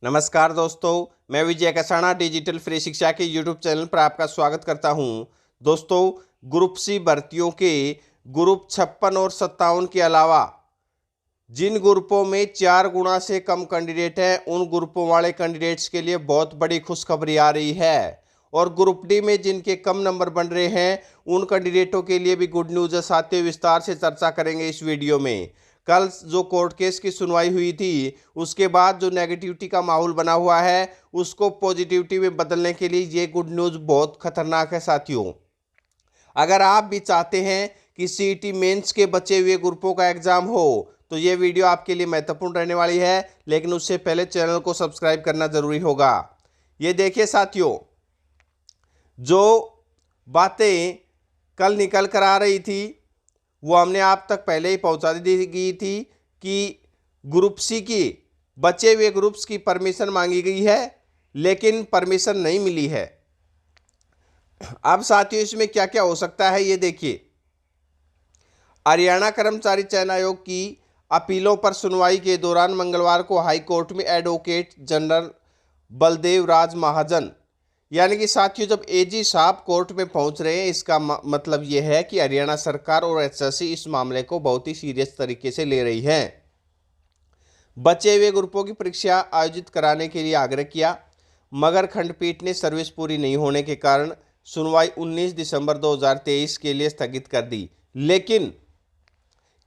नमस्कार दोस्तों, मैं विजय कसाना डिजिटल फ्री शिक्षा के यूट्यूब चैनल पर आपका स्वागत करता हूं। दोस्तों, ग्रुप सी भर्तियों के ग्रुप 56 और 57 के अलावा जिन ग्रुपों में 4 गुना से कम कैंडिडेट हैं, उन ग्रुपों वाले कैंडिडेट्स के लिए बहुत बड़ी खुशखबरी आ रही है। और ग्रुप डी में जिनके कम नंबर बन रहे हैं, उन कैंडिडेटों के लिए भी गुड न्यूज़ है। साथियों, विस्तार से चर्चा करेंगे इस वीडियो में। कल जो कोर्ट केस की सुनवाई हुई थी, उसके बाद जो नेगेटिविटी का माहौल बना हुआ है, उसको पॉजिटिविटी में बदलने के लिए ये गुड न्यूज़ बहुत खतरनाक है। साथियों, अगर आप भी चाहते हैं कि सीईटी मेंस के बचे हुए ग्रुपों का एग्जाम हो, तो ये वीडियो आपके लिए महत्वपूर्ण रहने वाली है। लेकिन उससे पहले चैनल को सब्सक्राइब करना जरूरी होगा। ये देखिए साथियों, जो बातें कल निकल कर आ रही थी, वो हमने आप तक पहले ही पहुंचा दी गई थी कि ग्रुप सी की बचे हुए ग्रुप्स की परमिशन मांगी गई है, लेकिन परमिशन नहीं मिली है। अब साथियों, इसमें क्या क्या हो सकता है ये देखिए। हरियाणा कर्मचारी चयन आयोग की अपीलों पर सुनवाई के दौरान मंगलवार को हाई कोर्ट में एडवोकेट जनरल बलदेव राज महाजन, यानी कि साथियों, जब एजी साहब कोर्ट में पहुंच रहे हैं, इसका मतलब यह है कि हरियाणा सरकार और एसएससी इस मामले को बहुत ही सीरियस तरीके से ले रही है। बचे हुए ग्रुपों की परीक्षा आयोजित कराने के लिए आग्रह किया, मगर खंडपीठ ने सर्विस पूरी नहीं होने के कारण सुनवाई 19 दिसंबर 2023 के लिए स्थगित कर दी। लेकिन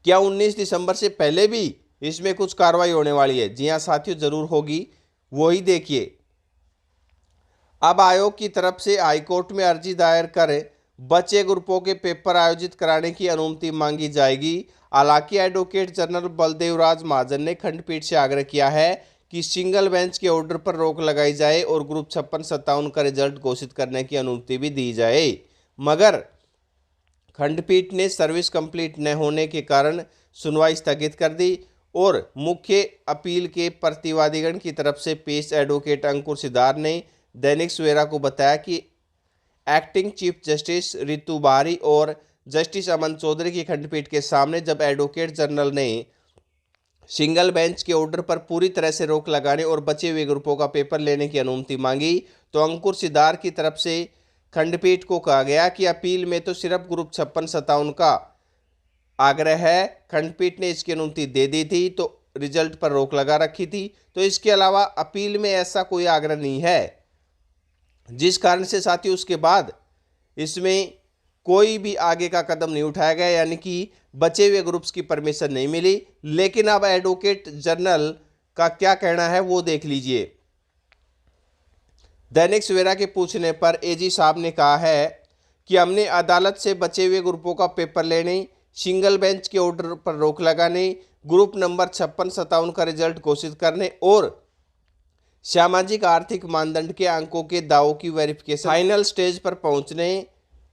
क्या 19 दिसंबर से पहले भी इसमें कुछ कार्रवाई होने वाली है? जी हाँ साथियों, जरूर होगी। वही देखिए, अब आयोग की तरफ से हाईकोर्ट में अर्जी दायर कर बचे ग्रुपों के पेपर आयोजित कराने की अनुमति मांगी जाएगी। हालांकि एडवोकेट जनरल बलदेव राज महाजन ने खंडपीठ से आग्रह किया है कि सिंगल बेंच के ऑर्डर पर रोक लगाई जाए और ग्रुप 56-57 का रिजल्ट घोषित करने की अनुमति भी दी जाए। मगर खंडपीठ ने सर्विस कंप्लीट न होने के कारण सुनवाई स्थगित कर दी और मुख्य अपील के प्रतिवादीगण की तरफ से पेश एडवोकेट अंकुर सिद्धार ने दैनिक सवेरा को बताया कि एक्टिंग चीफ जस्टिस रितु बारी और जस्टिस अमन चौधरी की खंडपीठ के सामने जब एडवोकेट जनरल ने सिंगल बेंच के ऑर्डर पर पूरी तरह से रोक लगाने और बचे हुए ग्रुपों का पेपर लेने की अनुमति मांगी, तो अंकुर सिद्धार की तरफ से खंडपीठ को कहा गया कि अपील में तो सिर्फ ग्रुप 56-57 का आग्रह है। खंडपीठ ने इसकी अनुमति दे दी थी, तो रिजल्ट पर रोक लगा रखी थी, तो इसके अलावा अपील में ऐसा कोई आग्रह नहीं है। जिस कारण से साथियों, उसके बाद इसमें कोई भी आगे का कदम नहीं उठाया गया, यानी कि बचे हुए ग्रुप्स की परमिशन नहीं मिली। लेकिन अब एडवोकेट जनरल का क्या कहना है वो देख लीजिए। दैनिक सवेरा के पूछने पर एजी साहब ने कहा है कि हमने अदालत से बचे हुए ग्रुपों का पेपर लेने, सिंगल बेंच के ऑर्डर पर रोक लगाने, ग्रुप नंबर 56-57 का रिजल्ट घोषित करने और सामाजिक आर्थिक मानदंड के अंकों के दावों की वेरिफिकेशन फाइनल स्टेज पर पहुंचने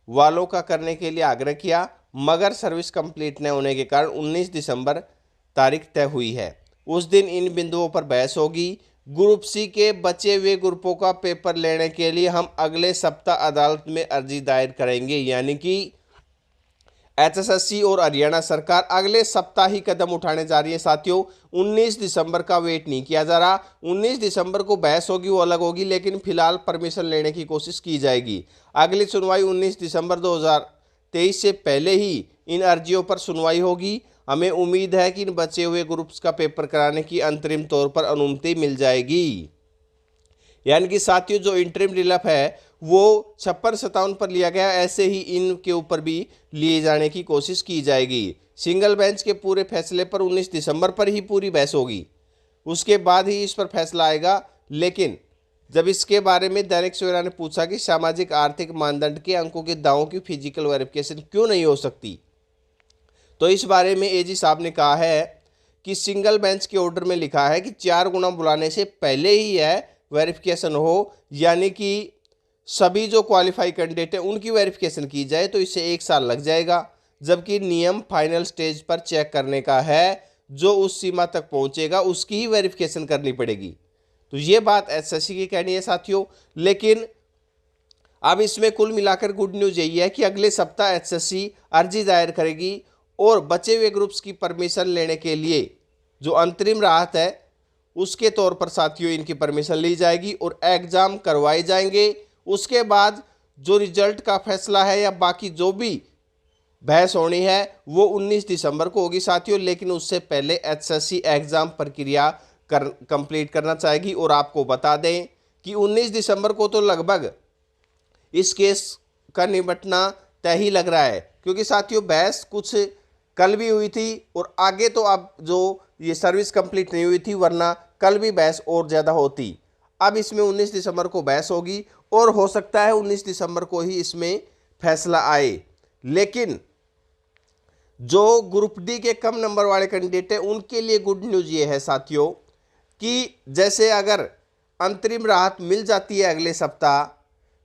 वालों का करने के लिए आग्रह किया, मगर सर्विस कंप्लीट न होने के कारण 19 दिसंबर तारीख तय हुई है। उस दिन इन बिंदुओं पर बहस होगी। ग्रुप सी के बचे हुए ग्रुपों का पेपर लेने के लिए हम अगले सप्ताह अदालत में अर्जी दायर करेंगे, यानी कि एचएसएससी और हरियाणा सरकार अगले सप्ताह ही कदम उठाने जा रही है। साथियों, 19 दिसंबर का वेट नहीं किया जा रहा। 19 दिसंबर को बहस होगी, वो अलग होगी, लेकिन फिलहाल परमिशन लेने की कोशिश की जाएगी। अगली सुनवाई 19 दिसंबर 2023 से पहले ही इन अर्जियों पर सुनवाई होगी। हमें उम्मीद है कि इन बचे हुए ग्रुप्स का पेपर कराने की अंतरिम तौर पर अनुमति मिल जाएगी। यानी कि साथियों, जो इंटरिम रिलीफ है वो 56-57 पर लिया गया, ऐसे ही इनके ऊपर भी लिए जाने की कोशिश की जाएगी। सिंगल बेंच के पूरे फैसले पर 19 दिसंबर पर ही पूरी बहस होगी, उसके बाद ही इस पर फैसला आएगा। लेकिन जब इसके बारे में दैनिक सवेरा ने पूछा कि सामाजिक आर्थिक मानदंड के अंकों के दावों की फिजिकल वेरिफिकेशन क्यों नहीं हो सकती, तो इस बारे में एजी साहब ने कहा है कि सिंगल बेंच के ऑर्डर में लिखा है कि 4 गुना बुलाने से पहले ही यह वेरिफिकेशन हो, यानी कि सभी जो क्वालिफाई कैंडिडेट हैं उनकी वेरिफिकेशन की जाए, तो इससे 1 साल लग जाएगा। जबकि नियम फाइनल स्टेज पर चेक करने का है, जो उस सीमा तक पहुंचेगा उसकी ही वेरिफिकेशन करनी पड़ेगी। तो ये बात एसएससी की कहनी है साथियों। लेकिन अब इसमें कुल मिलाकर गुड न्यूज़ यही है कि अगले सप्ताह एसएससी अर्जी दायर करेगी और बचे हुए ग्रुप्स की परमिशन लेने के लिए जो अंतरिम राहत है उसके तौर पर साथियों इनकी परमिशन ली जाएगी और एग्ज़ाम करवाए जाएंगे। उसके बाद जो रिजल्ट का फैसला है या बाकी जो भी बहस होनी है वो 19 दिसंबर को होगी साथियों, लेकिन उससे पहले एचएससी एग्ज़ाम प्रक्रिया कंप्लीट करना चाहेगी। और आपको बता दें कि 19 दिसंबर को तो लगभग इस केस का निपटना तय ही लग रहा है, क्योंकि साथियों बहस कुछ कल भी हुई थी और आगे तो अब जो ये सर्विस कंप्लीट नहीं हुई थी, वरना कल भी बहस और ज़्यादा होती। अब इसमें 19 दिसंबर को बहस होगी और हो सकता है 19 दिसंबर को ही इसमें फैसला आए। लेकिन जो ग्रुप डी के कम नंबर वाले कैंडिडेट हैं उनके लिए गुड न्यूज़ ये है साथियों कि जैसे अगर अंतरिम राहत मिल जाती है अगले सप्ताह,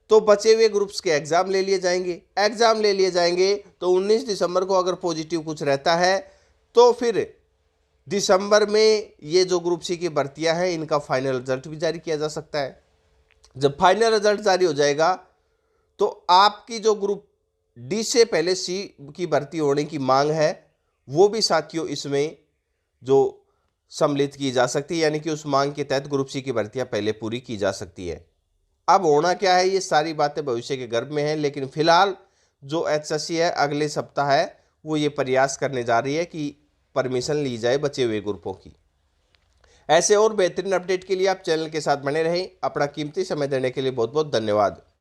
तो बचे हुए ग्रुप्स के एग्ज़ाम ले लिए जाएंगे। एग्ज़ाम ले लिए जाएंगे तो 19 दिसंबर को अगर पॉजिटिव कुछ रहता है तो फिर दिसंबर में ये जो ग्रुप सी की भर्तियां हैं इनका फाइनल रिजल्ट भी जारी किया जा सकता है। जब फाइनल रिजल्ट जारी हो जाएगा तो आपकी जो ग्रुप डी से पहले सी की भर्ती होने की मांग है वो भी साथियों इसमें जो सम्मिलित की जा सकती है, यानी कि उस मांग के तहत ग्रुप सी की भर्तियां पहले पूरी की जा सकती है। अब होना क्या है ये सारी बातें भविष्य के गर्भ में हैं, लेकिन फिलहाल जो एचएससी है अगले सप्ताह है वो ये प्रयास करने जा रही है कि परमिशन ली जाए बचे हुए ग्रुपों की। ऐसे और बेहतरीन अपडेट के लिए आप चैनल के साथ बने रहें। अपना कीमती समय देने के लिए बहुत बहुत धन्यवाद।